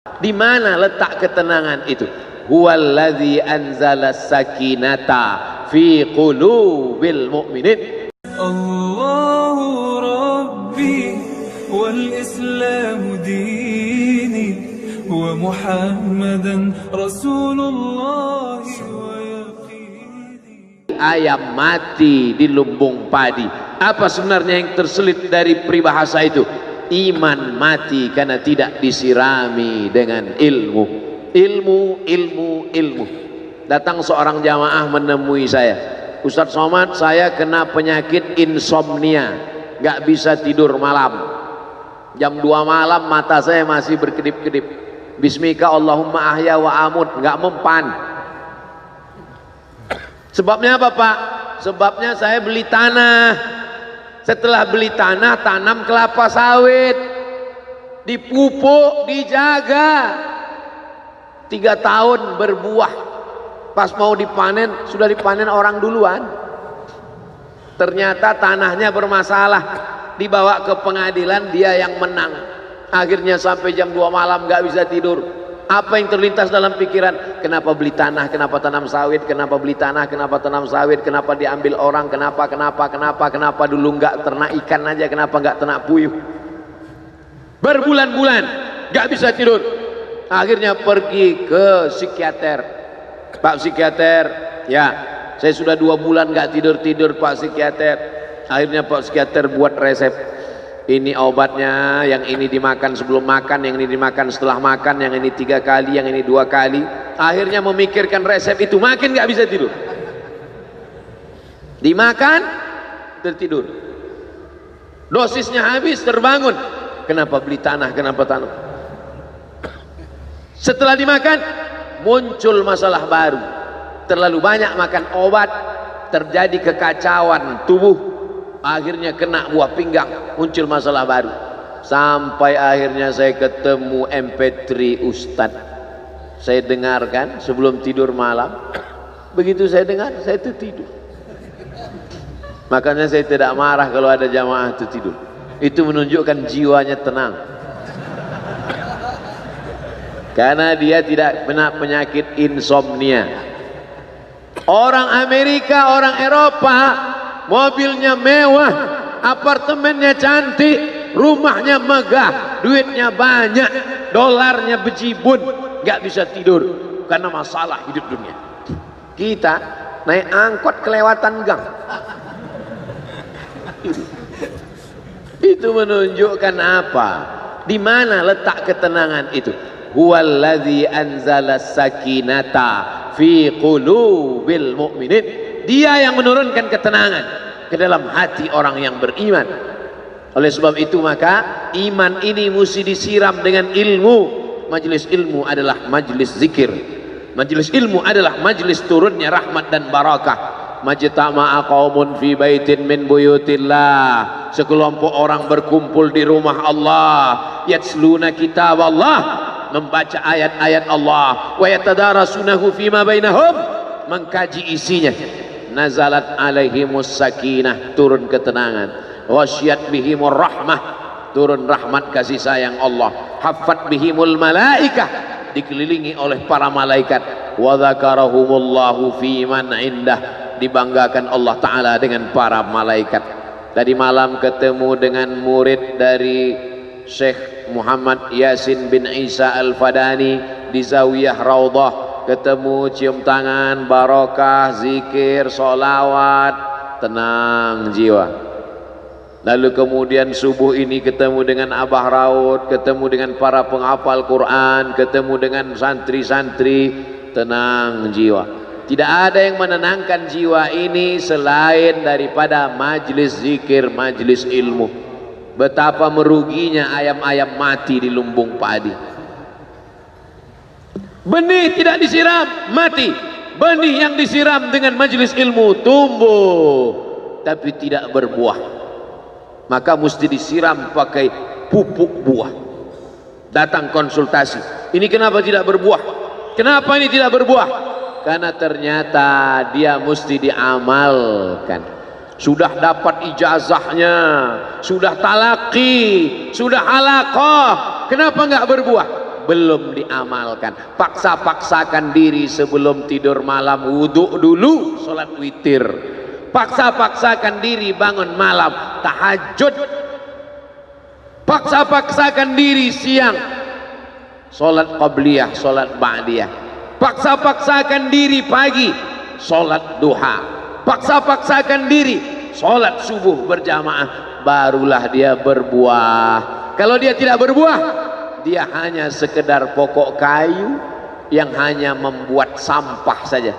Di mana letak ketenangan itu? Huwallazi anzala sakinata fi qulubil mu'minin. Allahu Rabbi wal Islam dini wa Muhammadan Rasulullah wa yaqini. Ayam mati di lumbung padi. Apa sebenarnya yang terselit dari peribahasa itu? Iman mati karena tidak disirami dengan ilmu. Ilmu. Datang seorang jamaah menemui saya, Ustadz Somad, saya kena penyakit insomnia, gak bisa tidur malam. Jam 2 malam mata saya masih berkedip-kedip. Bismika Allahumma ahya wa amut, gak mempan. Sebabnya apa Pak? Sebabnya saya beli tanah. Setelah beli tanah, tanam kelapa sawit, dipupuk, dijaga, 3 tahun berbuah. Pas mau dipanen, sudah dipanen orang duluan. Ternyata tanahnya bermasalah, dibawa ke pengadilan, dia yang menang. Akhirnya sampai jam 2 malam gak bisa tidur. Apa yang terlintas dalam pikiran? Kenapa beli tanah, kenapa tanam sawit, kenapa beli tanah, kenapa tanam sawit, kenapa diambil orang, kenapa dulu nggak ternak ikan aja, kenapa nggak ternak puyuh. Berbulan-bulan nggak bisa tidur. Akhirnya pergi ke psikiater. Pak psikiater, ya saya sudah 2 bulan nggak tidur Pak psikiater. Akhirnya Pak psikiater buat resep. Ini obatnya, yang ini dimakan sebelum makan, yang ini dimakan setelah makan, yang ini 3 kali, yang ini 2 kali. Akhirnya memikirkan resep itu, makin gak bisa tidur. Dimakan, tertidur. Dosisnya habis, terbangun. Kenapa beli tanah, kenapa tanam? Setelah dimakan, muncul masalah baru. Terlalu banyak makan obat, terjadi kekacauan tubuh. Akhirnya kena buah pinggang, muncul masalah baru. Sampai akhirnya saya ketemu MP3 Ustadz. Saya dengarkan sebelum tidur malam. Begitu saya dengar, saya itu tidur. Makanya saya tidak marah kalau ada jamaah itu tidur. Itu menunjukkan jiwanya tenang. Karena dia tidak kena penyakit insomnia. Orang Amerika, orang Eropa, mobilnya mewah, apartemennya cantik, rumahnya megah, duitnya banyak, dolarnya bejibun, gak bisa tidur karena masalah hidup dunia. Kita naik angkot kelewatan gang. Itu menunjukkan apa? Di mana letak ketenangan itu? Huwallazi anzala sakinata fi qulubil mu'minin. Dia yang menurunkan ketenangan ke dalam hati orang yang beriman. Oleh sebab itu maka iman ini mesti disiram dengan ilmu. Majelis ilmu adalah majelis zikir. Majelis ilmu adalah majelis turunnya rahmat dan barakah. Majtama'a qaumun fi baitin min buyutillah. Sekelompok orang berkumpul di rumah Allah, yatsluna kitab Allah, membaca ayat-ayat Allah, wa yatadarasunahu fima bainahum, mengkaji isinya. Nazalat alaihimus sakinah, turun ketenangan. Wasyat bihimur rahmah, turun rahmat kasih sayang Allah. Haffat bihimul malaikah, dikelilingi oleh para malaikat. Wa dzakarahumullahu fi man indah, dibanggakan Allah Ta'ala dengan para malaikat. Tadi malam ketemu dengan murid dari Syekh Muhammad Yasin bin Isa Al-Fadani di Zawiyah Raudhah. Ketemu, cium tangan, barokah, zikir, sholawat, tenang jiwa. Lalu kemudian subuh ini ketemu dengan Abah Raud, ketemu dengan para penghafal Quran, ketemu dengan santri-santri, tenang jiwa. Tidak ada yang menenangkan jiwa ini selain daripada majlis zikir, majlis ilmu. Betapa meruginya ayam-ayam mati di lumbung padi. Benih tidak disiram, mati. Benih yang disiram dengan majelis ilmu tumbuh, tapi tidak berbuah. Maka mesti disiram pakai pupuk buah. Datang konsultasi, ini kenapa tidak berbuah? Kenapa ini tidak berbuah? Karena ternyata dia mesti diamalkan. Sudah dapat ijazahnya, sudah talaki, sudah halaqah, kenapa enggak berbuah? belum diamalkan. Paksa-paksakan diri sebelum tidur malam, wudhu dulu, sholat witir. Paksa-paksakan diri bangun malam, tahajud. Paksa-paksakan diri siang, sholat qabliyah, sholat ba'diyah. Paksa-paksakan diri pagi, sholat duha. Paksa-paksakan diri sholat subuh berjamaah, barulah dia berbuah. Kalau dia tidak berbuah, dia hanya sekedar pokok kayu yang hanya membuat sampah saja.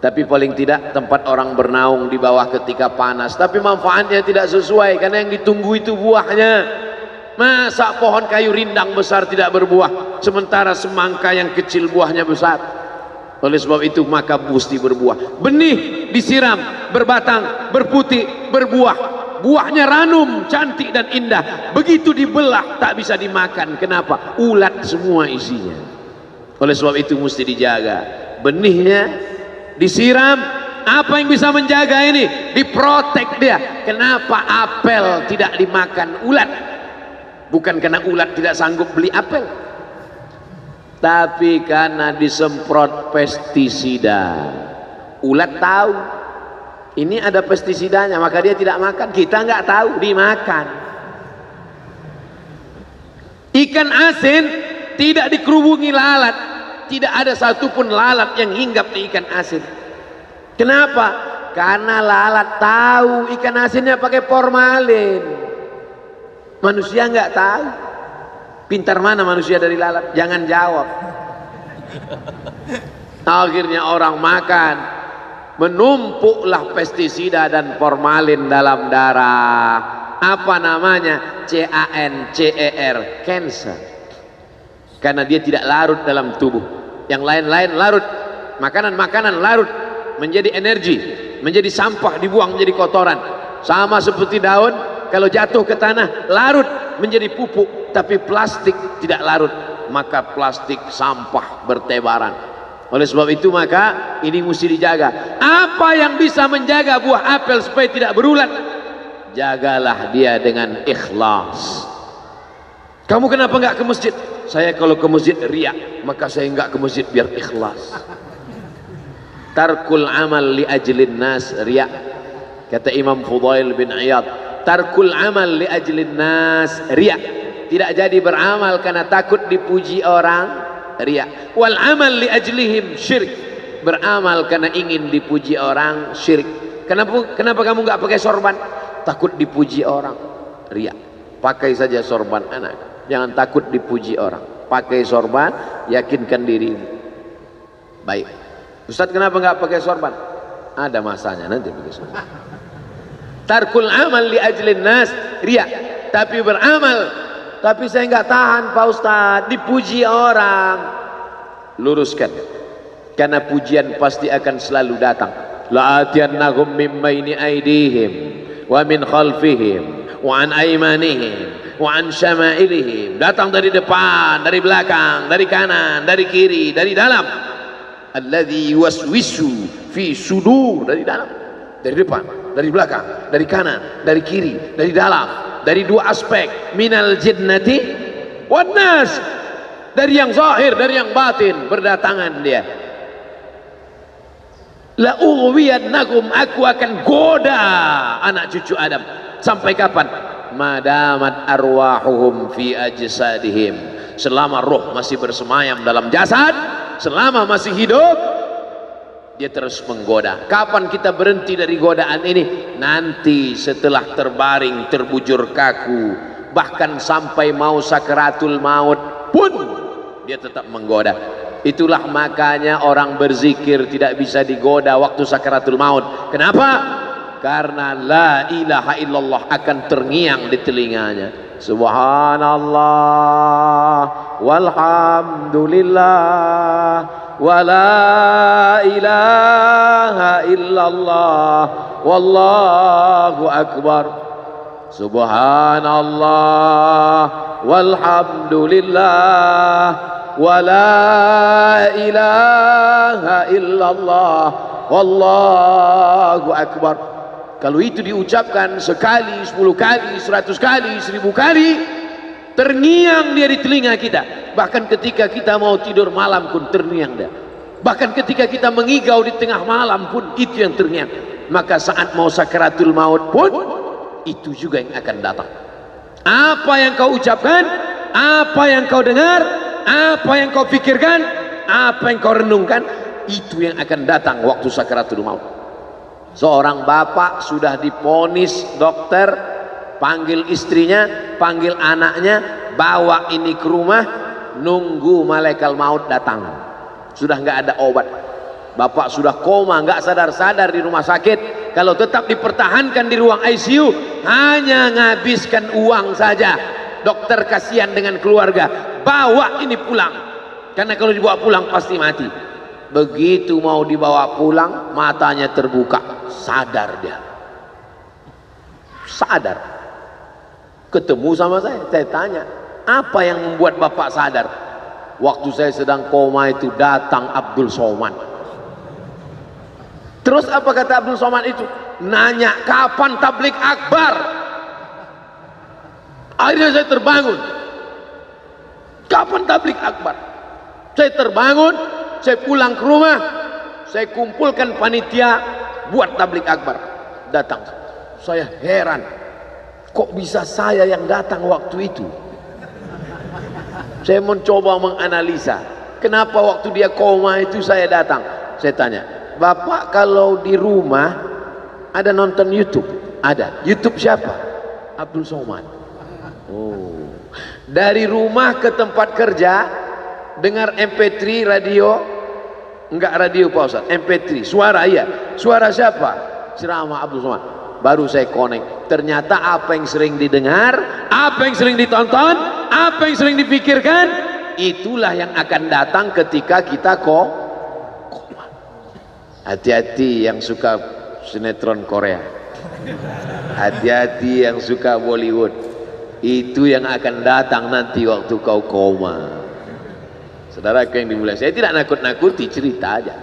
Tapi paling tidak tempat orang bernaung di bawah ketika panas, tapi manfaatnya tidak sesuai karena yang ditunggu itu buahnya. Masa pohon kayu rindang besar tidak berbuah, sementara semangka yang kecil buahnya besar? Oleh sebab itu maka mesti berbuah. Benih disiram, berbatang, berputih, berbuah. Buahnya ranum, cantik dan indah. Begitu dibelah tak bisa dimakan. Kenapa? Ulat semua isinya. Oleh sebab itu mesti dijaga. Benihnya disiram. Apa yang bisa menjaga ini? Diprotek dia. Kenapa apel tidak dimakan ulat? Bukan karena ulat tidak sanggup beli apel, tapi karena disemprot pestisida. Ulat tahu ini ada pestisidanya, maka dia tidak makan. Kita nggak tahu, dimakan. Ikan asin tidak dikerubungi lalat, tidak ada satupun lalat yang hinggap di ikan asin. Kenapa? Karena lalat tahu ikan asinnya pakai formalin. Manusia nggak tahu. Pintar mana manusia dari lalat? Jangan jawab. Akhirnya orang makan, menumpuklah pestisida dan formalin dalam darah. Apa namanya? CANCER, cancer. Karena dia tidak larut dalam tubuh. Yang lain-lain larut. Makanan-makanan larut menjadi energi, menjadi sampah, dibuang menjadi kotoran. Sama seperti daun, kalau jatuh ke tanah larut menjadi pupuk, tapi plastik tidak larut, maka plastik sampah bertebaran. Oleh sebab itu maka ini mesti dijaga. Apa yang bisa menjaga buah apel supaya tidak berulat? Jagalah dia dengan ikhlas. Kamu kenapa nggak ke masjid? Saya kalau ke masjid riak, maka saya nggak ke masjid biar ikhlas. Tarkul amal li ajlin nas riak. Kata Imam Fudail bin Iyad, tarkul amal li ajlin nas riya. Tidak jadi beramal karena takut dipuji orang, riya. Wal amal li ajlihim syirik. Beramal karena ingin dipuji orang, syirik. Kenapa kamu nggak pakai sorban? Takut dipuji orang, riya. Pakai saja sorban anak, jangan takut dipuji orang. Pakai sorban, yakinkan dirimu. Baik. Ustaz, kenapa nggak pakai sorban? Ada masanya nanti pakai sorban. Tarkul amal li ajlin nas riya. Tapi beramal, tapi saya nggak tahan Pak Ustaz, dipuji orang. Luruskan, karena pujian pasti akan selalu datang. La'atiyannahum min baini aydihim wa min khalfihim wa an aymanihim wa an syama'ilihim. Datang dari depan, dari belakang, dari kanan, dari kiri, dari dalam. Alladzi yuwaswisu fi sudur, dari dalam, dari depan, dari belakang, dari kanan, dari kiri, dari dalam, dari dua aspek, minal jinnati wan nas, dari yang zahir, dari yang batin, berdatangan dia. La ughwiyannahum, aku akan goda anak cucu Adam. Sampai kapan? Madamat arwahuhum fi ajsadihim, selama roh masih bersemayam dalam jasad, selama masih hidup, dia terus menggoda. Kapan kita berhenti dari godaan ini? Nanti setelah terbaring, terbujur kaku, bahkan sampai mau sakaratul maut pun dia tetap menggoda. Itulah makanya orang berzikir tidak bisa digoda waktu sakaratul maut. Kenapa? Karena la ilaha illallah akan terngiang di telinganya. Subhanallah walhamdulillah wa la ilaha illallah wallahu akbar. Subhanallah walhamdulillah wa la ilaha illallah wallahu akbar. Kalau itu diucapkan sekali, 10 kali, 100 kali, 1000 kali, terngiang dia di telinga kita. Bahkan ketika kita mau tidur malam pun terngiang dia. Bahkan ketika kita mengigau di tengah malam pun itu yang terngiang. Maka saat mau sakaratul maut pun itu juga yang akan datang. Apa yang kau ucapkan, apa yang kau dengar, apa yang kau pikirkan, apa yang kau renungkan, itu yang akan datang waktu sakaratul maut. Seorang bapak sudah diponis dokter, panggil istrinya, panggil anaknya, bawa ini ke rumah, nunggu malaikat maut datang. Sudah nggak ada obat. Bapak sudah koma, nggak sadar-sadar di rumah sakit. Kalau tetap dipertahankan di ruang ICU, hanya ngabiskan uang saja. Dokter kasihan dengan keluarga, bawa ini pulang. Karena kalau dibawa pulang pasti mati. Begitu mau dibawa pulang, matanya terbuka, sadar dia. Sadar. Ketemu sama saya tanya, apa yang membuat bapak sadar? Waktu saya sedang koma itu datang Abdul Somad. Terus apa kata Abdul Somad itu? Nanya kapan tablik akbar. Akhirnya saya terbangun. Kapan tablik akbar? Saya terbangun, saya pulang ke rumah, saya kumpulkan panitia buat tablik akbar. Datang. Saya heran, kok bisa saya yang datang waktu itu? Saya mencoba menganalisa, kenapa waktu dia koma itu saya datang. Saya tanya, Bapak kalau di rumah ada nonton YouTube? Ada. YouTube siapa? Abdul Somad. Oh. Dari rumah ke tempat kerja dengar MP3 radio? Enggak radio Pak Ustaz, MP3. Suara iya. Suara siapa? Ceramah Abdul Somad. Baru saya connect. Ternyata apa yang sering didengar, apa yang sering ditonton, apa yang sering dipikirkan, itulah yang akan datang ketika kita koma. Hati-hati yang suka sinetron Korea, hati-hati yang suka Bollywood, itu yang akan datang nanti waktu kau koma. Saudara yang dimuliakan, saya tidak nakut-nakuti, cerita aja.